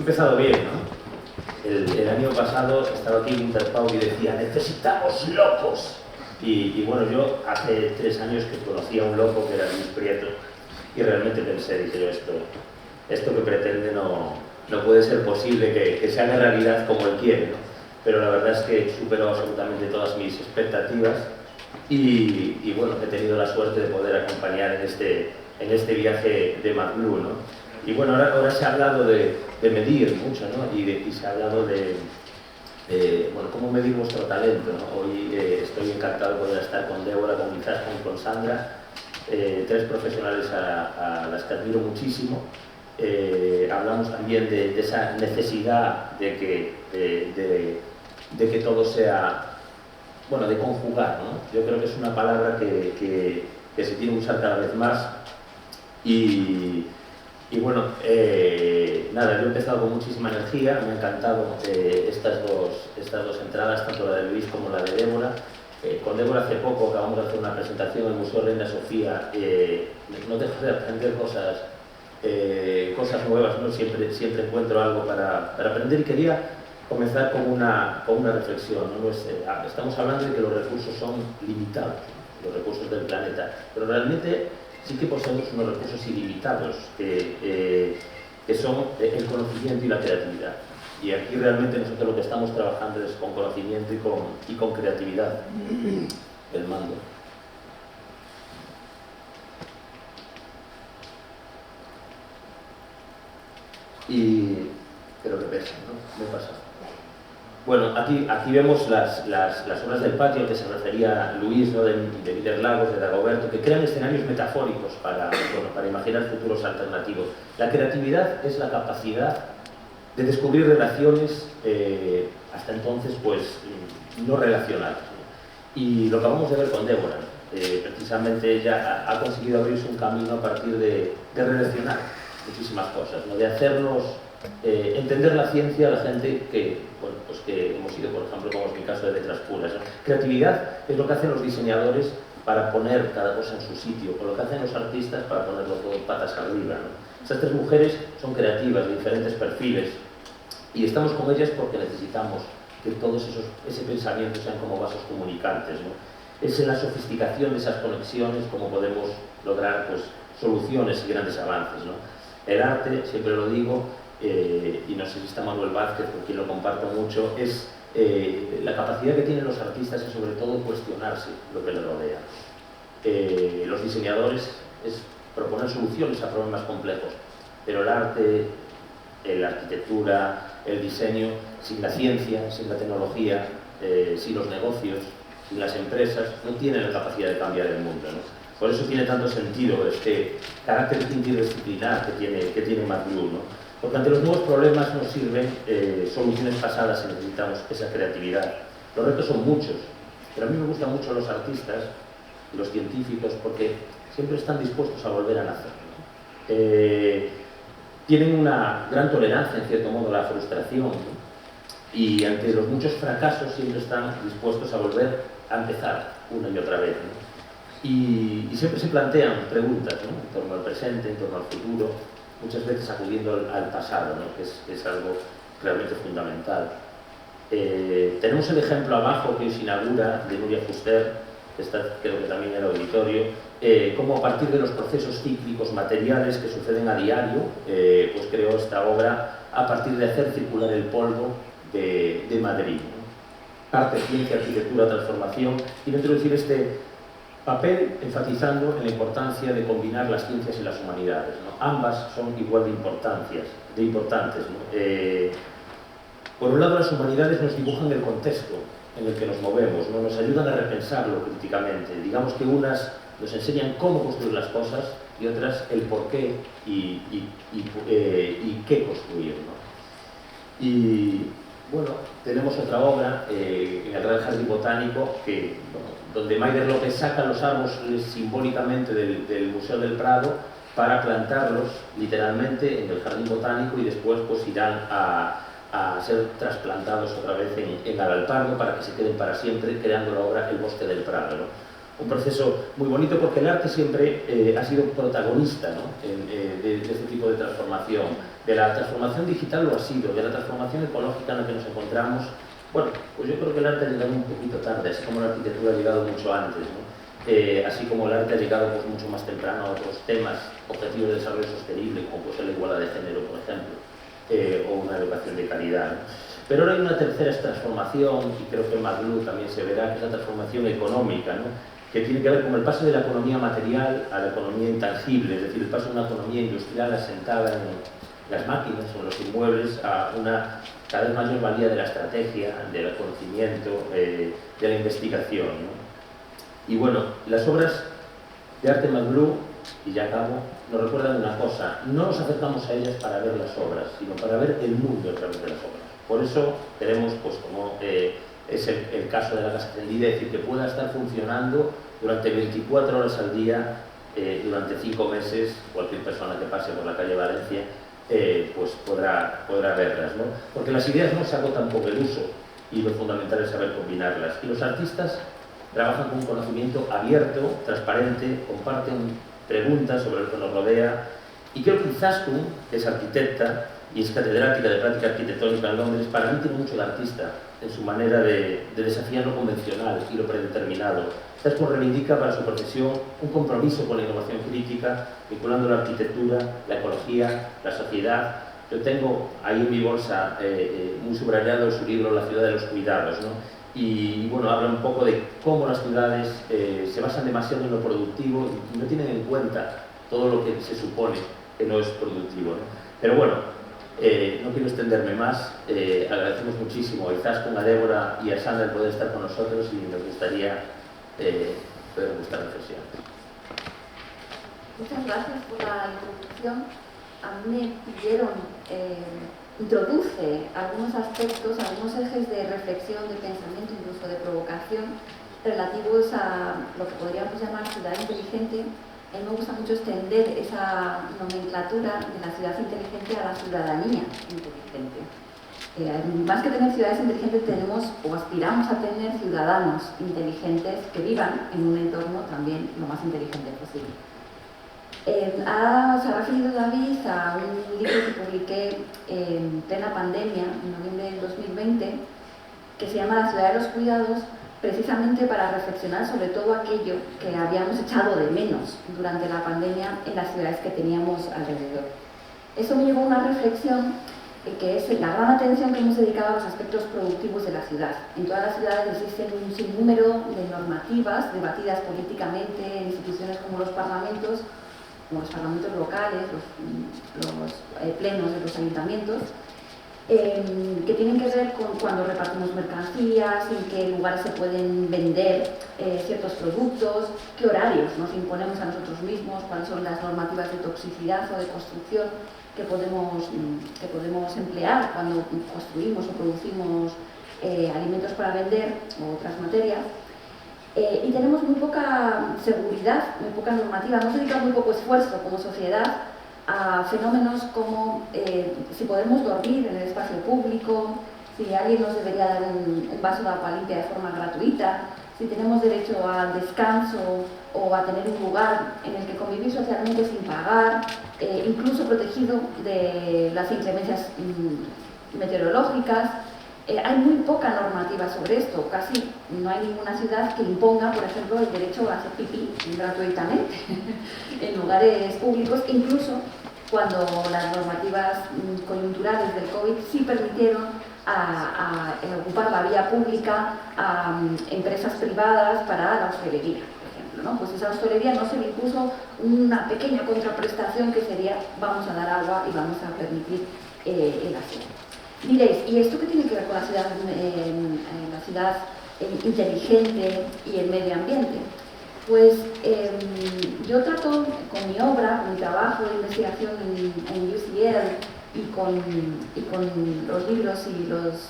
empezado bien, ¿no? El año pasado estaba aquí en Interpau y decía, necesitamos locos. Y bueno, yo hace 3 años que conocí a un loco que era Luis Prieto y realmente pensé, dije yo, esto que pretende no puede ser posible que se haga realidad como él quiere, ¿no? Pero la verdad es que superó absolutamente todas mis expectativas y bueno, he tenido la suerte de poder acompañar en este viaje de MacBlue, ¿no? Y bueno, ahora se ha hablado de medir mucho, ¿no? Y se ha hablado de bueno, cómo medir vuestro talento, ¿no? Hoy estoy encantado de poder estar con Débora, con Izaskun, con Sandra, 3 profesionales a las que admiro muchísimo. Hablamos también de esa necesidad de que todo sea, bueno, de conjugar, ¿no? Yo creo que es una palabra que se tiene que usar cada vez más y bueno, nada, yo he empezado con muchísima energía, me han encantado estas dos entradas, tanto la de Luis como la de Débora. Con Débora hace poco acabamos de hacer una presentación en el Museo Reina Sofía, no dejo de aprender cosas nuevas, ¿no? Siempre encuentro algo para aprender y quería comenzar con una reflexión, ¿no? Estamos hablando de que los recursos son limitados, los recursos del planeta, pero realmente sí que poseemos unos recursos ilimitados que son el conocimiento y la creatividad. Y aquí realmente nosotros lo que estamos trabajando es con conocimiento y con creatividad. El mando. Y creo que pesa, ¿no? Me pasa. Bueno, aquí vemos las obras del patio que se refería Luis, ¿no? de Miller Lagos, de Dagoberto, que crean escenarios metafóricos para imaginar futuros alternativos. La creatividad es la capacidad de descubrir relaciones hasta entonces pues no relacionadas, ¿no? Y lo acabamos de ver con Débora, precisamente ella ha conseguido abrirse un camino a partir de relacionar muchísimas cosas, ¿no? De hacernos entender la ciencia a la gente que, bueno, pues que hemos sido, por ejemplo, como es mi caso, de letras puras, ¿no? Creatividad es lo que hacen los diseñadores para poner cada cosa en su sitio, o lo que hacen los artistas para ponerlo todo patas arriba, ¿no? Estas 3 mujeres son creativas, de diferentes perfiles, y estamos con ellas porque necesitamos que todos ese pensamiento sean como vasos comunicantes, ¿no? Es en la sofisticación de esas conexiones como podemos lograr pues, soluciones y grandes avances, ¿no? El arte, siempre lo digo, y no sé si está Manuel Vázquez, con quien lo comparto mucho, es la capacidad que tienen los artistas es sobre todo cuestionarse lo que les rodea. Los diseñadores es proponer soluciones a problemas complejos, pero el arte, la arquitectura, el diseño, sin la ciencia, sin la tecnología, sin los negocios, sin las empresas, no tienen la capacidad de cambiar el mundo, ¿no? Por eso tiene tanto sentido este carácter interdisciplinar que tiene MacBlue, ¿no? Porque ante los nuevos problemas nos sirven soluciones pasadas y necesitamos esa creatividad. Los retos son muchos, pero a mí me gustan mucho los artistas y los científicos porque siempre están dispuestos a volver a nacer, ¿no? Tienen una gran tolerancia, en cierto modo, a la frustración, ¿no? Y ante los muchos fracasos siempre están dispuestos a volver a empezar una y otra vez, ¿no? Y siempre se plantean preguntas, ¿no? En torno al presente, en torno al futuro, muchas veces acudiendo al pasado, ¿no? que es algo realmente fundamental. Tenemos el ejemplo abajo que se inaugura de Núria Fuster, que está, creo que también en el auditorio, cómo a partir de los procesos cíclicos materiales que suceden a diario, pues creó esta obra a partir de hacer circular el polvo de Madrid, ¿no? Arte, ciencia, arquitectura, transformación. Quiero introducir este papel enfatizando en la importancia de combinar las ciencias y las humanidades, ¿no? Ambas son igual de importantes, ¿no? Por un lado, las humanidades nos dibujan el contexto en el que nos movemos, ¿no? Nos ayudan a repensarlo críticamente. Digamos que unas nos enseñan cómo construir las cosas y otras el por qué y qué construir, ¿no? Y bueno, tenemos otra obra en el Real Jardín Botánico que, bueno, donde Maider López saca los árboles simbólicamente del Museo del Prado para plantarlos literalmente en el Jardín Botánico y después pues irán a ser trasplantados otra vez en Alalpardo para que se queden para siempre, creando la obra El Bosque del Prado, ¿no? un proceso muy bonito porque el arte siempre ha sido protagonista, ¿no? de este tipo de transformación. De la transformación digital lo ha sido, de la transformación ecológica en la que nos encontramos. Bueno, pues yo creo que el arte ha llegado un poquito tarde, así como la arquitectura ha llegado mucho antes, ¿no? Así como el arte ha llegado pues, mucho más temprano a otros temas, objetivos de desarrollo sostenible, como puede ser la igualdad de género, por ejemplo, o una educación de calidad, ¿no? Pero ahora hay una tercera transformación, y creo que en Maglu también se verá, que es la transformación económica, ¿no? Que tiene que ver con el paso de la economía material a la economía intangible, es decir, el paso de una economía industrial asentada en las máquinas o en los inmuebles a una cada vez mayor valía de la estrategia, del conocimiento, de la investigación, ¿no? Y bueno, las obras de arte Maglu, y ya acabo, nos recuerdan una cosa: no nos acercamos a ellas para ver las obras, sino para ver el mundo a través de las obras. Por eso queremos, pues como es el caso de la Casa Tendida, es decir, que pueda estar funcionando durante 24 horas al día, durante 5 meses, cualquier persona que pase por la calle Valencia, pues podrá verlas, ¿no? Porque las ideas no se agotan con el uso, y lo fundamental es saber combinarlas. Y los artistas trabajan con un conocimiento abierto, transparente, comparten preguntas sobre lo que nos rodea, y creo que Izaskun, que es arquitecta y es catedrática de práctica arquitectónica en Londres, para mí tiene mucho de artista en su manera de desafiar lo convencional y lo predeterminado. Izaskun reivindica para su profesión un compromiso con la innovación crítica, vinculando la arquitectura, la ecología, la sociedad. Yo tengo ahí en mi bolsa muy subrayado su libro La ciudad de los cuidados, ¿no? Y bueno, habla un poco de cómo las ciudades se basan demasiado en lo productivo y no tienen en cuenta todo lo que se supone que no es productivo, ¿no? Pero bueno, no quiero extenderme más. Agradecemos muchísimo a Izaskun, a Débora y a Sandra el poder estar con nosotros, y nos gustaría ver vuestra reflexión. Muchas gracias por la introducción. A mí me pidieron introduce algunos aspectos, algunos ejes de reflexión, de pensamiento, incluso de provocación, relativos a lo que podríamos llamar ciudad inteligente. A mí me gusta mucho extender esa nomenclatura de la ciudad inteligente a la ciudadanía inteligente. Más que tener ciudades inteligentes, tenemos o aspiramos a tener ciudadanos inteligentes que vivan en un entorno también lo más inteligente posible. Se ha referido David a un libro que publiqué en plena pandemia, en noviembre del 2020, que se llama La ciudad de los cuidados, precisamente para reflexionar sobre todo aquello que habíamos echado de menos durante la pandemia en las ciudades que teníamos alrededor. Eso me llevó a una reflexión que es la gran atención que hemos dedicado a los aspectos productivos de la ciudad. En todas las ciudades existen un sinnúmero de normativas debatidas políticamente en instituciones como los parlamentos locales, los plenos de los ayuntamientos, que tienen que ver con cuando repartimos mercancías, en qué lugares se pueden vender ciertos productos, qué horarios nos imponemos a nosotros mismos, cuáles son las normativas de toxicidad o de construcción que podemos emplear cuando construimos o producimos alimentos para vender o otras materias. Y tenemos muy poca seguridad, muy poca normativa, hemos dedicado muy poco esfuerzo como sociedad a fenómenos como si podemos dormir en el espacio público, si alguien nos debería dar un vaso de agua limpia de forma gratuita, si tenemos derecho al descanso o a tener un lugar en el que convivir socialmente sin pagar, incluso protegido de las inclemencias meteorológicas. Hay muy poca normativa sobre esto, casi no hay ninguna ciudad que imponga, por ejemplo, el derecho a hacer pipí gratuitamente en lugares públicos, incluso cuando las normativas coyunturales del COVID sí permitieron a ocupar la vía pública a empresas privadas para la hostelería, por ejemplo, ¿no? Pues esa hostelería no se le impuso una pequeña contraprestación que sería vamos a dar agua y vamos a permitir el aseo. Diréis, ¿y esto qué tiene que ver con la ciudad inteligente y el medio ambiente? Pues yo trato con mi obra, con mi trabajo de investigación en UCL y con los libros y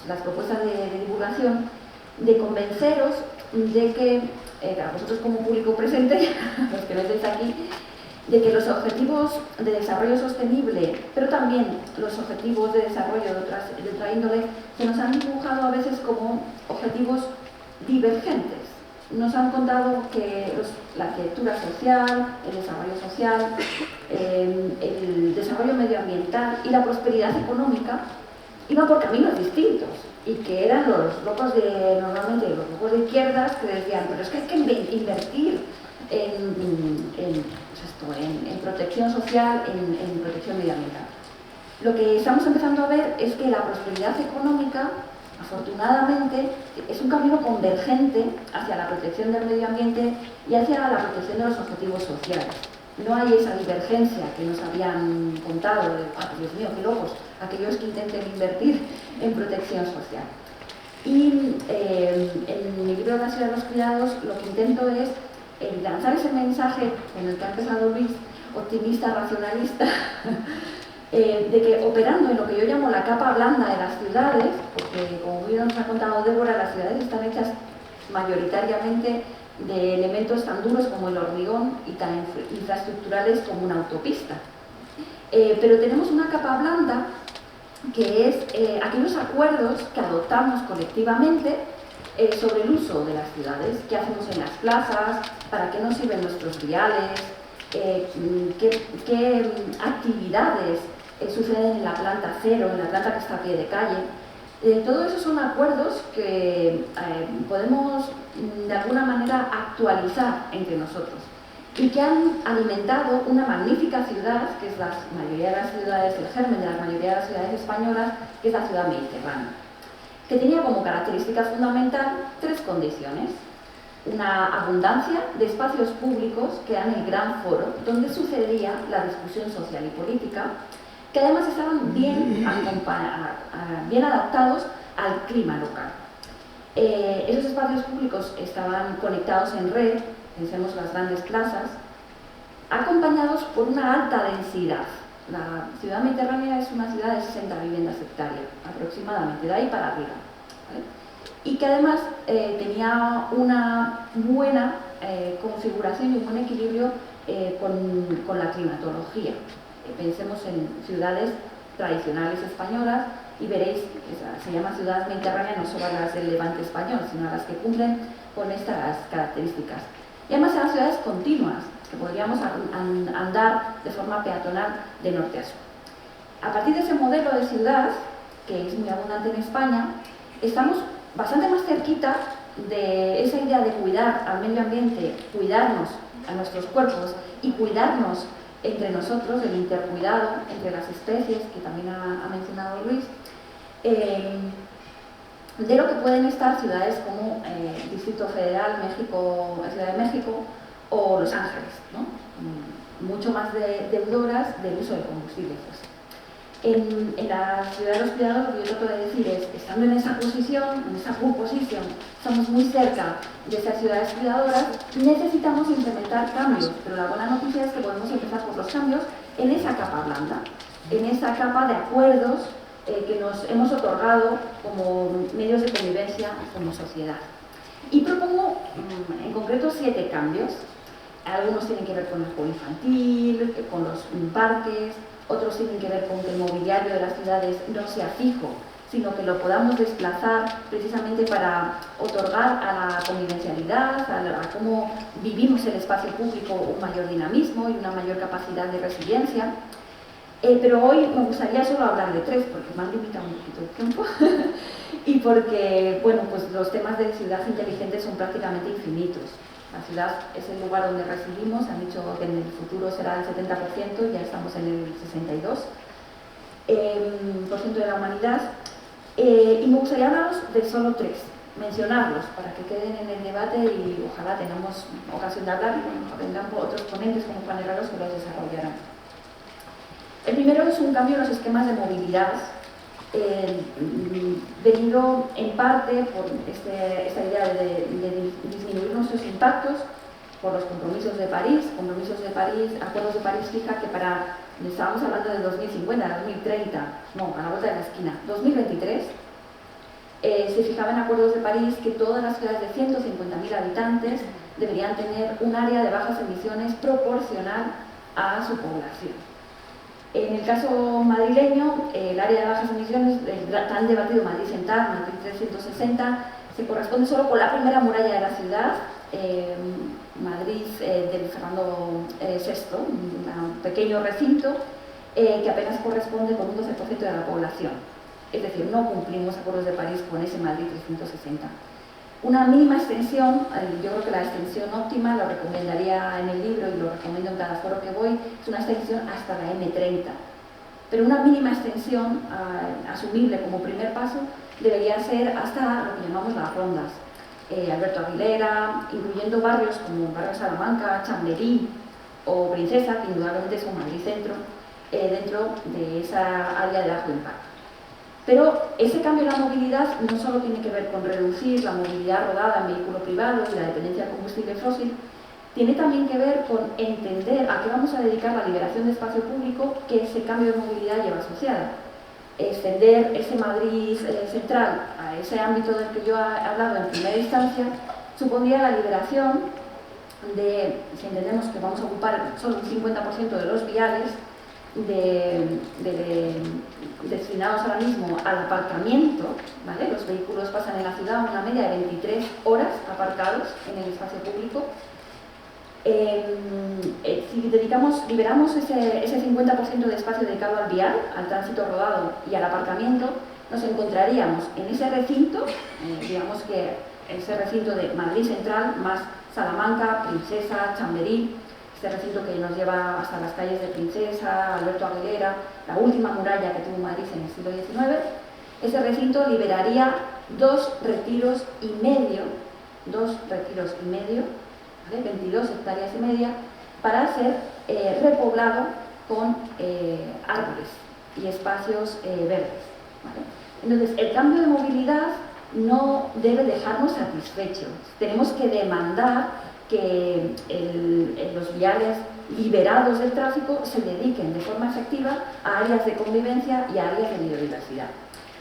las propuestas de divulgación, de convenceros de que, vosotros como público presente, los que no estáis aquí, de que los objetivos de desarrollo sostenible, pero también los objetivos de desarrollo de otra índole, se nos han dibujado a veces como objetivos divergentes. nos han contado que la arquitectura social, el desarrollo social, el desarrollo medioambiental y la prosperidad económica iban por caminos distintos y que eran normalmente los locos de izquierdas que decían, pero es que hay que invertir en protección social, en protección medioambiental. Lo que estamos empezando a ver es que la prosperidad económica, afortunadamente, es un camino convergente hacia la protección del medio ambiente y hacia la protección de los objetivos sociales. No hay esa divergencia que nos habían contado de, Dios mío, qué locos, aquellos que intenten invertir en protección social. Y en mi libro La ciudad de los cuidados lo que intento es lanzar ese mensaje con el que ha empezado Luis, optimista, racionalista, de que operando en lo que yo llamo la capa blanda de las ciudades, porque como bien nos ha contado Débora, las ciudades están hechas mayoritariamente de elementos tan duros como el hormigón y tan infraestructurales como una autopista. Pero tenemos una capa blanda que es aquellos acuerdos que adoptamos colectivamente sobre el uso de las ciudades, qué hacemos en las plazas, para qué nos sirven nuestros viales, qué actividades suceden en la planta cero, en la planta que está a pie de calle. Todo eso son acuerdos que podemos de alguna manera actualizar entre nosotros y que han alimentado una magnífica ciudad, que es la mayoría de las ciudades, el germen de la mayoría de las ciudades españolas, que es la ciudad mediterránea, que tenía como característica fundamental tres condiciones: una abundancia de espacios públicos que eran el gran foro donde sucedía la discusión social y política, que además estaban bien adaptados al clima local. Esos espacios públicos estaban conectados en red, pensemos las grandes plazas, acompañados por una alta densidad. La ciudad mediterránea es una ciudad de 60 viviendas hectáreas, aproximadamente, de ahí para arriba, ¿vale? Y que además tenía una buena configuración y un buen equilibrio con la climatología. Pensemos en ciudades tradicionales españolas y veréis que se llama ciudad mediterránea no solo a las del Levante español, sino a las que cumplen con estas características. Y además eran ciudades continuas, que podríamos andar de forma peatonal de norte a sur. A partir de ese modelo de ciudad, que es muy abundante en España, estamos bastante más cerquita de esa idea de cuidar al medio ambiente, cuidarnos a nuestros cuerpos y cuidarnos entre nosotros, el intercuidado entre las especies, que también ha mencionado Luis, de lo que pueden estar ciudades como Distrito Federal, Ciudad de México o Los Ángeles, ¿no? Mucho más deudoras del uso de combustibles fósiles. En la ciudad de los cuidados, lo que yo trato de decir es, estando en esa posición, en esa pole position, estamos muy cerca de esas ciudades cuidadoras, necesitamos implementar cambios, pero la buena noticia es que podemos empezar por los cambios en esa capa blanda, en esa capa de acuerdos que nos hemos otorgado como medios de convivencia como sociedad. Y propongo en concreto 7 cambios. Algunos tienen que ver con el juego infantil, con los parques, otros tienen que ver con que el mobiliario de las ciudades no sea fijo, sino que lo podamos desplazar precisamente para otorgar a la convivencialidad, a cómo vivimos el espacio público un mayor dinamismo y una mayor capacidad de resiliencia. Pero hoy me gustaría solo hablar de 3, porque me han limitado un poquito el tiempo y porque, bueno, pues los temas de ciudad inteligente son prácticamente infinitos. La ciudad es el lugar donde residimos, han dicho que en el futuro será el 70%, ya estamos en el 62% de la humanidad. Y me gustaría hablaros de solo 3, mencionarlos para que queden en el debate y ojalá tengamos ocasión de hablar y bueno, vendrán otros ponentes como paneleros que los desarrollarán. El primero es un cambio en los esquemas de movilidad, venido en parte por esta idea de disminuir nuestros impactos por los compromisos de París. Acuerdos de París fija que estábamos hablando de 2050, 2030, no, a la vuelta de la esquina, 2023, se fijaba en Acuerdos de París que todas las ciudades de 150.000 habitantes deberían tener un área de bajas emisiones proporcional a su población. En el caso madrileño, el área de bajas emisiones, el tan debatido Madrid Central, Madrid 360, se corresponde solo con la primera muralla de la ciudad, Madrid del Fernando VI, un pequeño recinto que apenas corresponde con un 12% de la población. Es decir, no cumplimos acuerdos de París con ese Madrid 360. Una mínima extensión, yo creo que la extensión óptima, lo recomendaría en el libro y lo recomiendo en cada foro que voy, es una extensión hasta la M30. Pero una mínima extensión asumible como primer paso debería ser hasta lo que llamamos las rondas. Alberto Aguilera, incluyendo barrios como Barrio Salamanca, Chamberí o Princesa, que indudablemente son Madrid Centro, dentro de esa área de alto impacto. Pero ese cambio en la movilidad no solo tiene que ver con reducir la movilidad rodada en vehículo privado y la dependencia de combustible fósil, tiene también que ver con entender a qué vamos a dedicar la liberación de espacio público que ese cambio de movilidad lleva asociada. Extender ese Madrid central a ese ámbito del que yo he hablado en primera instancia supondría la liberación de, si entendemos que vamos a ocupar solo un 50% de los viales, destinados ahora mismo al aparcamiento, ¿vale? Los vehículos pasan en la ciudad una media de 23 horas aparcados en el espacio público. Si liberamos ese 50% de espacio dedicado al vial, al tránsito rodado y al aparcamiento, nos encontraríamos en ese recinto, digamos que ese recinto de Madrid Central, más Salamanca, Princesa, Chamberí, este recinto que nos lleva hasta las calles de Princesa, Alberto Aguilera, la última muralla que tuvo Madrid en el siglo XIX, ese recinto liberaría 2 retiros y medio, ¿vale? 22 hectáreas y media, para ser repoblado con árboles y espacios verdes, ¿vale? Entonces, el cambio de movilidad no debe dejarnos satisfechos. Tenemos que demandar que los viales liberados del tráfico se dediquen de forma efectiva a áreas de convivencia y a áreas de biodiversidad.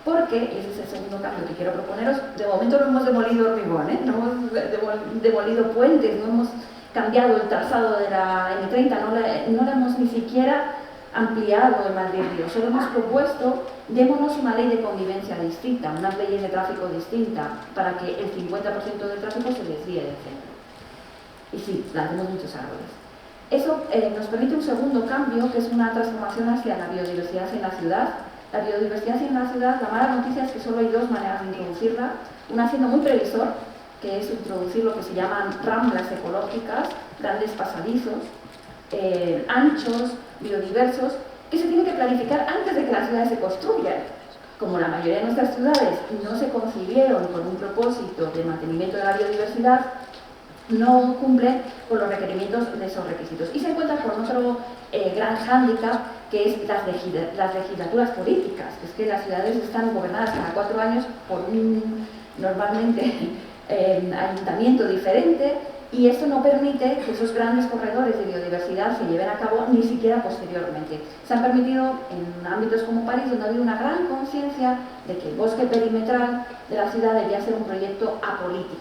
Porque, y ese es el segundo cambio que quiero proponeros, de momento no hemos demolido hormigón, no hemos demolido puentes, no hemos cambiado el trazado de la M30, no la hemos ni siquiera ampliado en Madrid-Río, solo hemos propuesto, démonos una ley de convivencia distinta, unas leyes de tráfico distintas, para que el 50% del tráfico se desvíe del centro. Y sí, plantemos muchos árboles. Eso nos permite un segundo cambio, que es una transformación hacia la biodiversidad en la ciudad. La biodiversidad en la ciudad, la mala noticia es que solo hay 2 maneras de introducirla. Una siendo muy previsor, que es introducir lo que se llaman ramblas ecológicas, grandes pasadizos, anchos, biodiversos, que se tienen que planificar antes de que las ciudades se construyan. Como la mayoría de nuestras ciudades no se concibieron con un propósito de mantenimiento de la biodiversidad, no cumplen con los requerimientos de esos requisitos. Y se encuentra con otro gran hándicap, que es las legislaturas políticas. Es que las ciudades están gobernadas cada 4 años por un, normalmente, ayuntamiento diferente, y esto no permite que esos grandes corredores de biodiversidad se lleven a cabo ni siquiera posteriormente. Se han permitido en ámbitos como París, donde ha habido una gran conciencia de que el bosque perimetral de la ciudad debía ser un proyecto apolítico.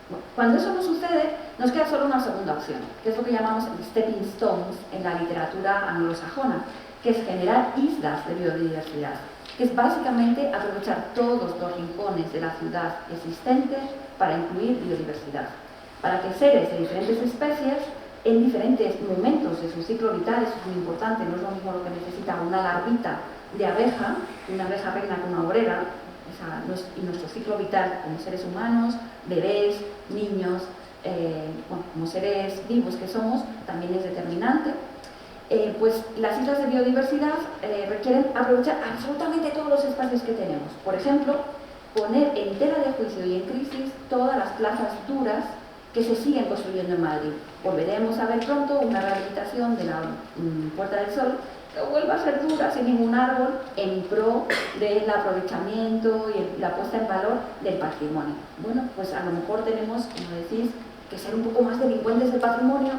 Bueno, cuando eso no sucede, nos queda solo una segunda opción, que es lo que llamamos stepping stones en la literatura anglosajona, que es generar islas de biodiversidad, que es básicamente aprovechar todos los rincones de la ciudad existentes para incluir biodiversidad, para que seres de diferentes especies, en diferentes momentos de su ciclo vital, eso es muy importante, no es lo mismo lo que necesita una larvita de abeja, una abeja reina que una obrera, y nuestro ciclo vital como seres humanos, bebés, niños, como seres vivos que somos, también es determinante. Pues las islas de biodiversidad requieren aprovechar absolutamente todos los espacios que tenemos. Por ejemplo, poner en tela de juicio y en crisis todas las plazas duras que se siguen construyendo en Madrid. Volveremos a ver pronto una rehabilitación de la Puerta del Sol que vuelva a ser dura, sin ningún árbol, en pro del aprovechamiento y la puesta en valor del patrimonio. Bueno, pues a lo mejor tenemos, como decís, que ser un poco más delincuentes del patrimonio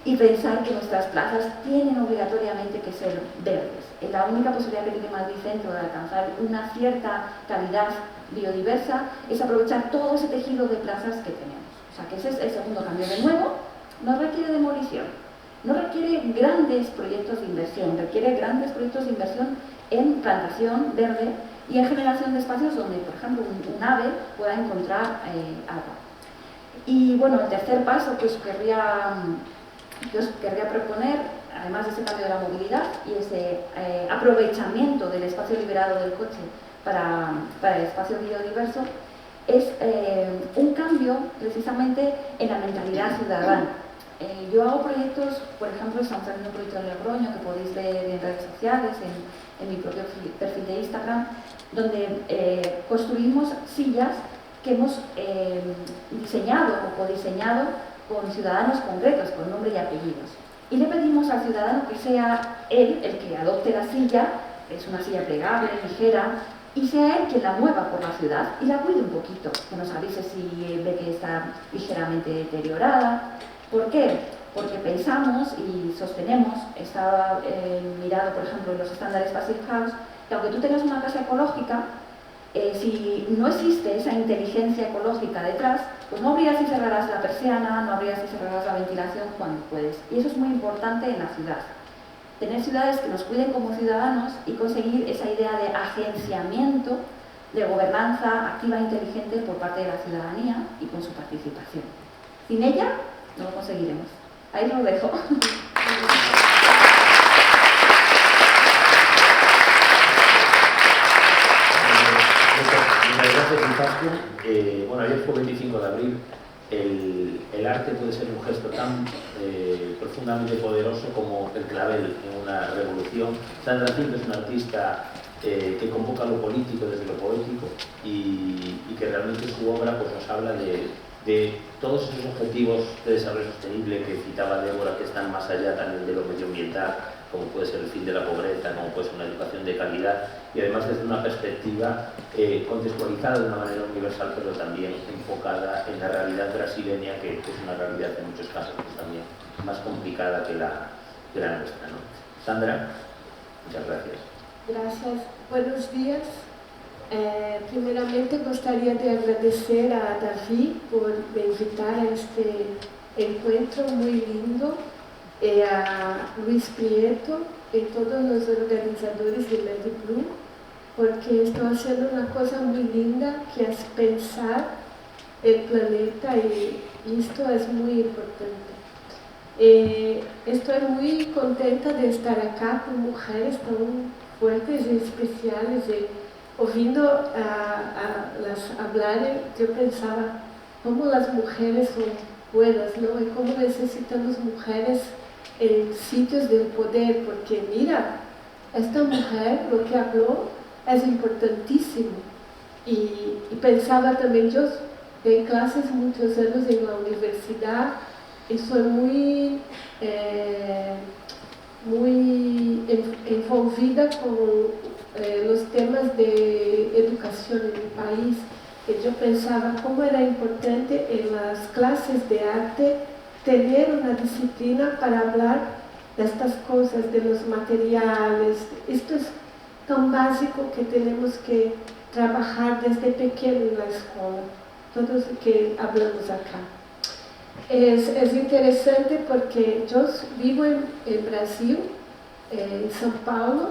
y pensar que nuestras plazas tienen obligatoriamente que ser verdes. Es la única posibilidad que tiene Madrid Centro de alcanzar una cierta calidad biodiversa, es aprovechar todo ese tejido de plazas que tenemos. O sea, que ese es el segundo cambio. De nuevo, no requiere demolición, no requiere grandes proyectos de inversión, requiere grandes proyectos de inversión en plantación verde y en generación de espacios donde, por ejemplo, un ave pueda encontrar agua. Y bueno, el tercer paso que os querría proponer, además de ese cambio de la movilidad y ese aprovechamiento del espacio liberado del coche para el espacio biodiverso, es un cambio precisamente en la mentalidad ciudadana. Yo hago proyectos, por ejemplo, estamos haciendo un proyecto en Logroño que podéis ver en redes sociales, en mi propio perfil de Instagram, donde construimos sillas que hemos diseñado o codiseñado con ciudadanos concretos, con nombre y apellidos. Y le pedimos al ciudadano que sea él el que adopte la silla, es una silla plegable, ligera, y sea él quien la mueva por la ciudad y la cuide un poquito, que nos avise si ve que está ligeramente deteriorada. ¿Por qué? Porque pensamos y sostenemos, está mirado por ejemplo en los estándares Passive House, que aunque tú tengas una casa ecológica, si no existe esa inteligencia ecológica detrás, pues no abrirás y cerrarás la persiana, no abrirás y cerrarás la ventilación cuando puedes. Y eso es muy importante en la ciudad. Tener ciudades que nos cuiden como ciudadanos y conseguir esa idea de agenciamiento, de gobernanza activa e inteligente por parte de la ciudadanía y con su participación. Sin ella, no lo conseguiremos. Ahí lo dejo. Muchas gracias, Izaskun. Bueno, ayer fue 25 de abril. El arte puede ser un gesto tan profundamente poderoso como el clavel en una revolución. Sandra Cid es una artista que convoca lo político desde lo poético y que realmente su obra pues, nos habla de todos esos objetivos de desarrollo sostenible que citaba Débora, que están más allá también de lo medioambiental, como puede ser el fin de la pobreza, como puede ser una educación de calidad, y además desde una perspectiva contextualizada de una manera universal, pero también enfocada en la realidad brasileña, que es una realidad en muchos casos pues, también más complicada que la nuestra, ¿no? Sandra, muchas gracias. Gracias. Buenos días. Primeramente gostaria de agradecer a David por me invitar a este encuentro muy lindo, a Luis Prieto y todos los organizadores de MediBlue, porque están haciendo una cosa muy linda que es pensar el planeta y esto es muy importante. Estoy muy contenta de estar acá con mujeres tan fuertes y especiales. Ouvindo las hablar, yo pensaba cómo las mujeres son buenas, ¿no? Y cómo necesitamos mujeres en sitios del poder, porque mira, esta mujer lo que habló es importantísimo. Y pensaba también, yo doy clases muchos años en la universidad y soy muy envolvida con los temas de educación en mi país. Y yo pensaba cómo era importante en las clases de arte tener una disciplina para hablar de estas cosas, de los materiales. Esto es tan básico que tenemos que trabajar desde pequeño en la escuela, todos que hablamos acá. Es interesante porque yo vivo en Brasil, en São Paulo.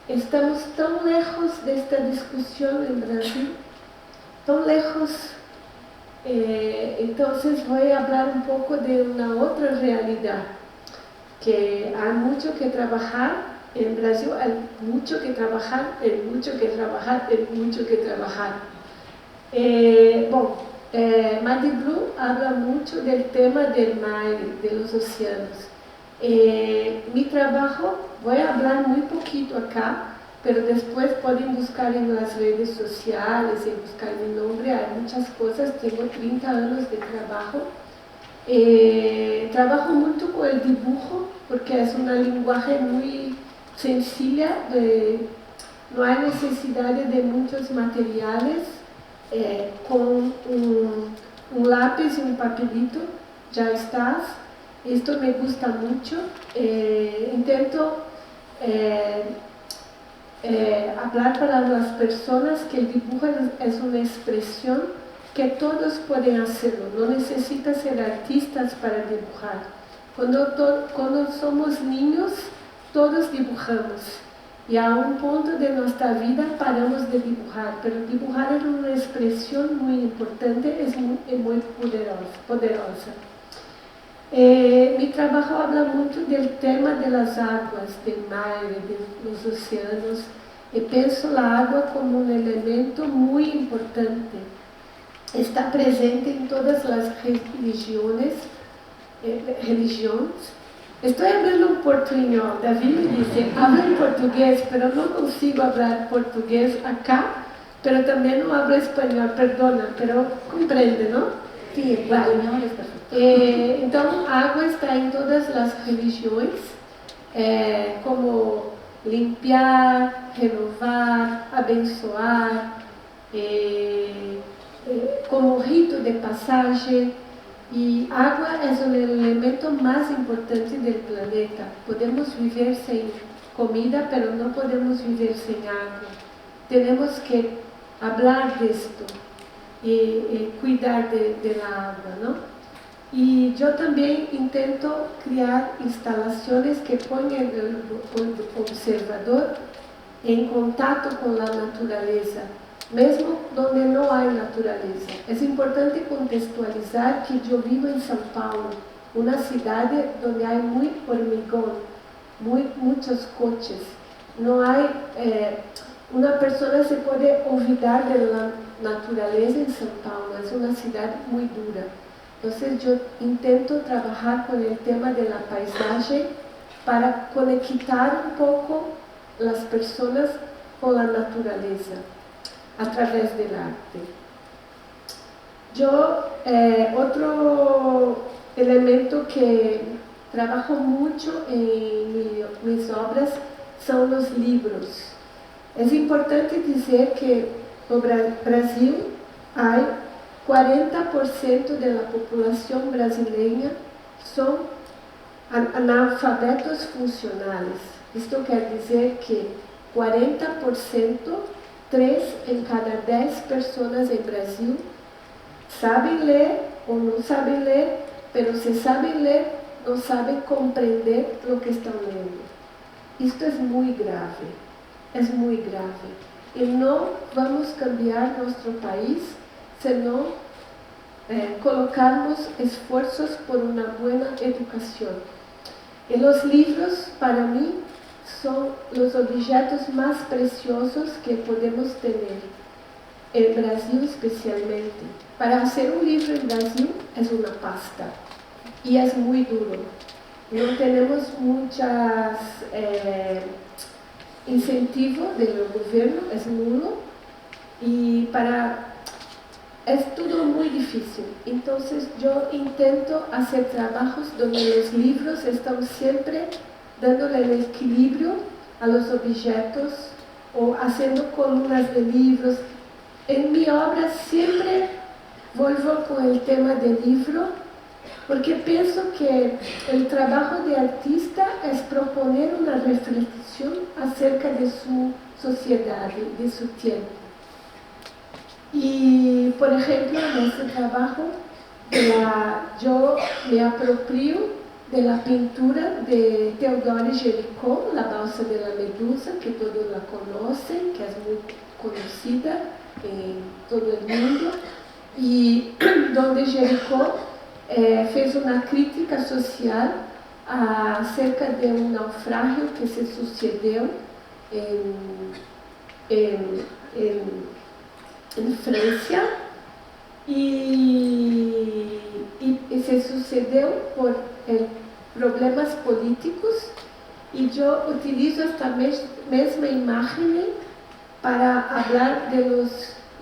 Estamos tan lejos de esta discusión en Brasil, tan lejos. Entonces voy a hablar un poco de una otra realidad, que hay mucho que trabajar en Brasil, hay mucho que trabajar, hay mucho que trabajar, hay mucho que trabajar. MediBlue habla mucho del tema del mar, de los océanos. Mi trabajo, voy a hablar muy poquito acá, pero después pueden buscar en las redes sociales y buscar mi nombre, hay muchas cosas, tengo 30 años de trabajo. Trabajo mucho con el dibujo, porque es una lenguaje muy sencilla, no hay necesidad de muchos materiales, con un lápiz y un papelito ya estás. Esto me gusta mucho. Intento hablar para las personas que el dibujo es una expresión que todos pueden hacerlo, no necesitan ser artistas para dibujar. Cuando somos niños, todos dibujamos. Y a un punto de nuestra vida paramos de dibujar, pero dibujar es una expresión muy importante, es muy poderosa. Mi trabajo habla mucho del tema de las aguas, del mar, de los océanos. Y pienso la agua como un elemento muy importante. Está presente en todas las religiones. Estoy hablando en portugués. David me dice, habla en portugués, pero no consigo hablar portugués acá, pero también no hablo español, perdona, pero comprende, ¿no? Sí, vale. español es perfecto. Entonces, agua está en todas las religiones, como limpiar, renovar, abençoar, como rito de pasaje. Y agua es el elemento más importante del planeta. Podemos vivir sin comida, pero no podemos vivir sin agua. Tenemos que hablar de esto y cuidar de la agua, ¿no? Y yo también intento crear instalaciones que pongan el observador en contacto con la naturaleza, mesmo donde no hay naturaleza. Es importante contextualizar que yo vivo en São Paulo, una ciudad donde hay muy hormigón, muchos coches. No hay, una persona se puede olvidar de la naturaleza en São Paulo, es una ciudad muy dura. Entonces yo intento trabajar con el tema de la paisaje para conectar un poco las personas con la naturaleza a través del arte. Yo, otro elemento que trabajo mucho en mis obras son los libros. Es importante decir que en Brasil hay 40% de la población brasileña son analfabetos funcionales. Esto quiere decir que 40%, 3 en cada 10 personas en Brasil saben leer o no saben leer, pero si saben leer, no saben comprender lo que están leyendo. Esto es muy grave, es muy grave. Y no vamos a cambiar nuestro país si no colocamos esfuerzos por una buena educación. Y los libros, para mí, son los objetos más preciosos que podemos tener, en Brasil especialmente. Para hacer un libro en Brasil es una pasta y es muy duro. No tenemos muchos incentivos del gobierno, es nulo, y es todo muy difícil. Entonces yo intento hacer trabajos donde los libros están siempre dándole el equilibrio a los objetos o haciendo columnas de libros. En mi obra siempre vuelvo con el tema del libro, porque pienso que el trabajo de artista es proponer una reflexión acerca de su sociedad, de su tiempo. Y, por ejemplo, en este trabajo, yo me apropio de la pintura de Teodoro Géricault, La balsa de la medusa, que todos la conocen, que es muy conocida en todo el mundo, y donde Géricault fez una crítica social acerca de un naufragio que se sucedió en Francia y se sucedió por problemas políticos, y yo utilizo esta misma imagen para hablar de los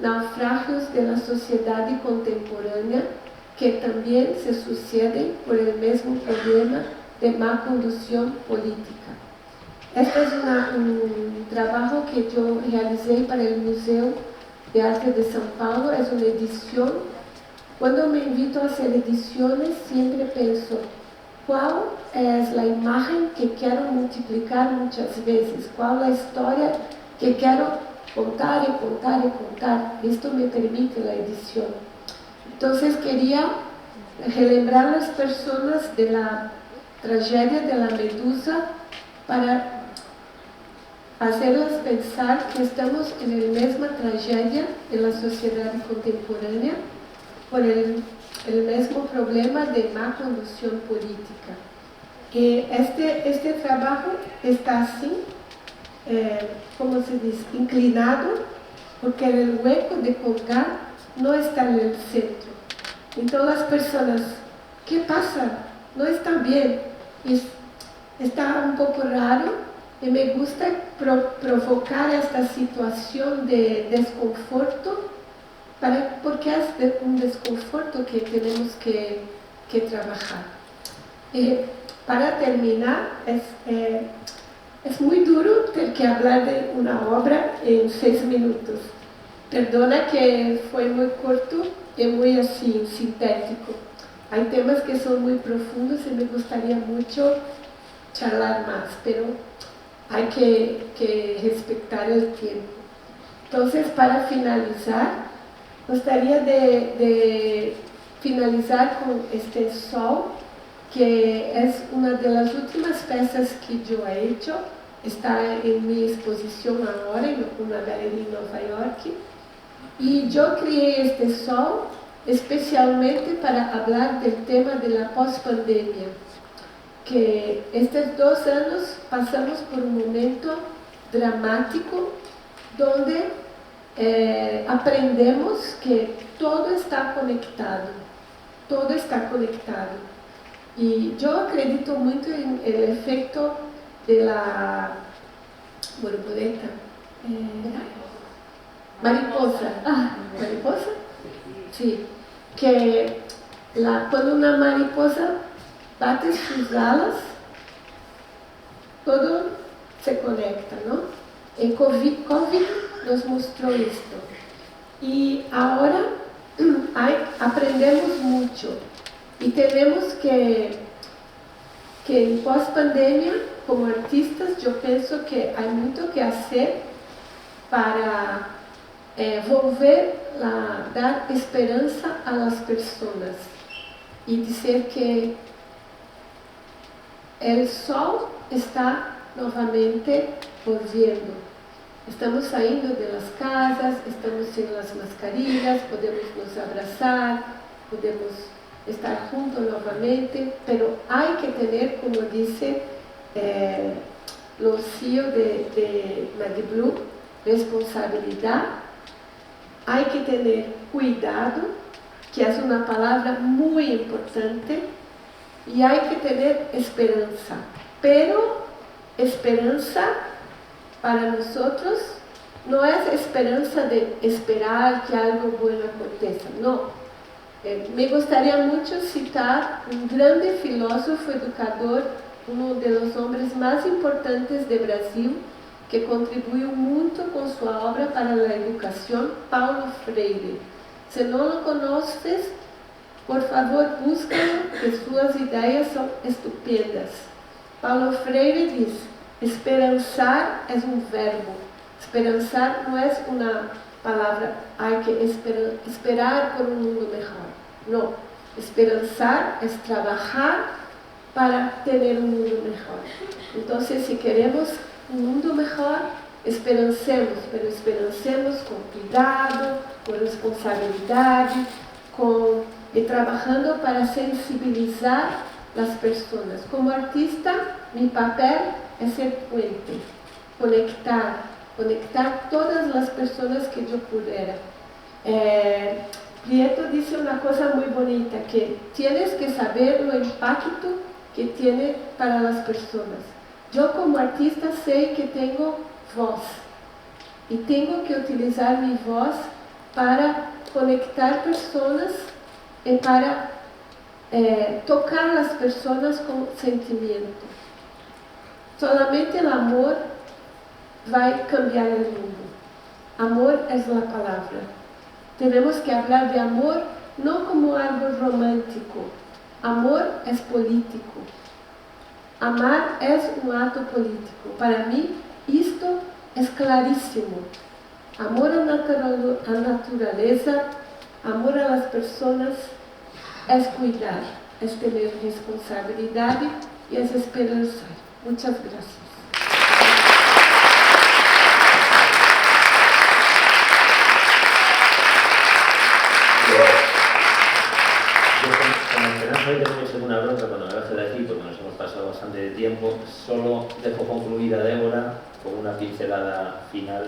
naufragios de la sociedad contemporánea que también se suceden por el mismo problema de mala conducción política. Este es un trabajo que yo realicé para el Museo de Arte de São Paulo, es una edición. Cuando me invito a hacer ediciones, siempre pienso, ¿cuál es la imagen que quiero multiplicar muchas veces? ¿Cuál es la historia que quiero contar y contar y contar? Esto me permite la edición. Entonces quería relembrar a las personas de la tragedia de la medusa para hacerlas pensar que estamos en la misma tragedia en la sociedad contemporánea por el mismo problema de má conducción política. Este trabajo está así, como se dice, inclinado, porque el hueco de colgar no está en el centro. Entonces las personas, ¿qué pasa? No está bien, está un poco raro, y me gusta provocar esta situación de desconforto, porque es un desconforto que tenemos que trabajar. Para terminar, es muy duro tener que hablar de una obra en 6 minutos. Perdona que fue muy corto y muy así, sintético. Hay temas que son muy profundos y me gustaría mucho charlar más, pero hay que respetar el tiempo. Entonces, para finalizar, gustaría de finalizar con este Sol, que es una de las últimas piezas que yo he hecho. Está en mi exposición ahora en una galería en Nueva York. Y yo creé este Sol especialmente para hablar del tema de la post-pandemia, que estos 2 años pasamos por un momento dramático donde aprendemos que todo está conectado, y yo acredito mucho en el efecto de la borboleta, mariposa. ¿Mariposa? Sí, que cuando una mariposa bate sus alas, todo se conecta, ¿no? El COVID nos mostró esto. Y ahora aprendemos mucho. Y tenemos que en post-pandemia, como artistas, yo pienso que hay mucho que hacer para dar esperanza a las personas y decir que el sol está nuevamente volviendo. Estamos saliendo de las casas, estamos sin las mascarillas, podemos nos abrazar, podemos estar juntos nuevamente, pero hay que tener, como dice los CEO de Mad Blue, responsabilidad, hay que tener cuidado, que es una palabra muy importante, y hay que tener esperanza, pero esperanza para nosotros no es esperanza de esperar que algo bueno aconteça, no. Me gustaría mucho citar un grande filósofo educador, uno de los hombres más importantes de Brasil, que contribuyó mucho con su obra para la educación, Paulo Freire. Si no lo conoces, por favor, búscalo, que sus ideas son estupendas. Paulo Freire dice: esperanzar es un verbo. Esperanzar no es una palabra, hay que esperar por un mundo mejor. No, esperanzar es trabajar para tener un mundo mejor. Entonces, si queremos un mundo mejor, esperancemos, pero esperancemos con cuidado, con responsabilidad, y trabajando para sensibilizar las personas. Como artista, mi papel es ser puente, conectar todas las personas que yo pudiera. Prieto dice una cosa muy bonita, que tienes que saber lo impacto que tiene para las personas. Yo como artista sé que tengo voz y tengo que utilizar mi voz para conectar personas y para tocar a las personas con sentimiento. Solamente el amor va a cambiar el mundo. Amor es la palabra. Tenemos que hablar de amor no como algo romántico. Amor es político. Amar es un acto político. Para mí, esto es clarísimo. Amor a la naturaleza, amor a las personas, es cuidar, es tener responsabilidad y es esperanzar. Muchas gracias. concluir a Débora con una pincelada final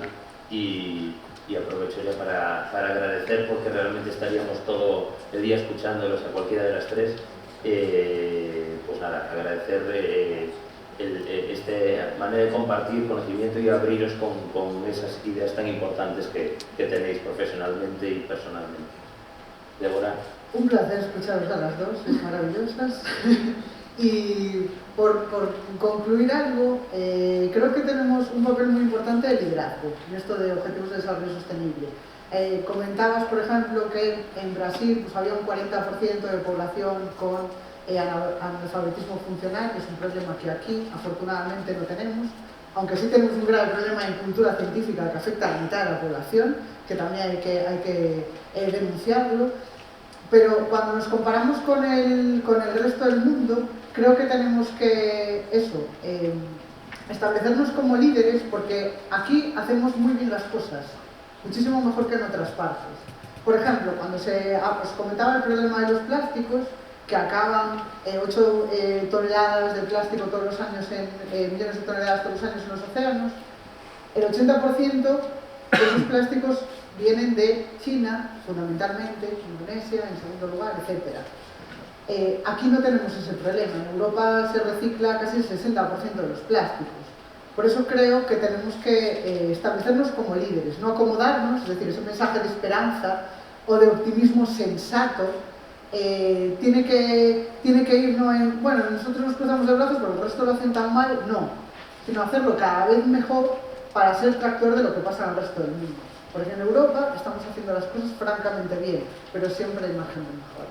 y aprovecho ya para agradecer, porque realmente estaríamos todo el día escuchándolos a cualquiera de las tres. Pues nada, agradecer esta manera de compartir conocimiento y abriros con esas ideas tan importantes que tenéis profesionalmente y personalmente. Débora. Un placer escucharos a las dos, sois maravillosas. Y por concluir algo, creo que tenemos un papel muy importante de liderazgo en esto de objetivos de desarrollo sostenible. Comentabas, por ejemplo, que en Brasil pues, había un 40% de población con analfabetismo funcional, que es un problema que aquí afortunadamente no tenemos, aunque sí tenemos un grave problema en cultura científica que afecta a la mitad de la población, que también hay que denunciarlo. Pero cuando nos comparamos con el resto del mundo, creo que tenemos que establecernos como líderes, porque aquí hacemos muy bien las cosas, muchísimo mejor que en otras partes. Por ejemplo, cuando os comentaba el problema de los plásticos, que acaban 8 toneladas de plástico todos los años, millones de toneladas todos los años en los océanos, el 80% de esos plásticos vienen de China, fundamentalmente, Indonesia, en segundo lugar, etc. Aquí no tenemos ese problema. En Europa se recicla casi el 60% de los plásticos. Por eso creo que tenemos que establecernos como líderes, no acomodarnos, es decir, ese mensaje de esperanza o de optimismo sensato tiene que ir no en, bueno, nosotros nos cruzamos de brazos, pero el resto lo hacen tan mal, no, sino hacerlo cada vez mejor para ser tractor de lo que pasa en el resto del mundo. Porque en Europa estamos haciendo las cosas francamente bien, pero siempre hay margen de mejora.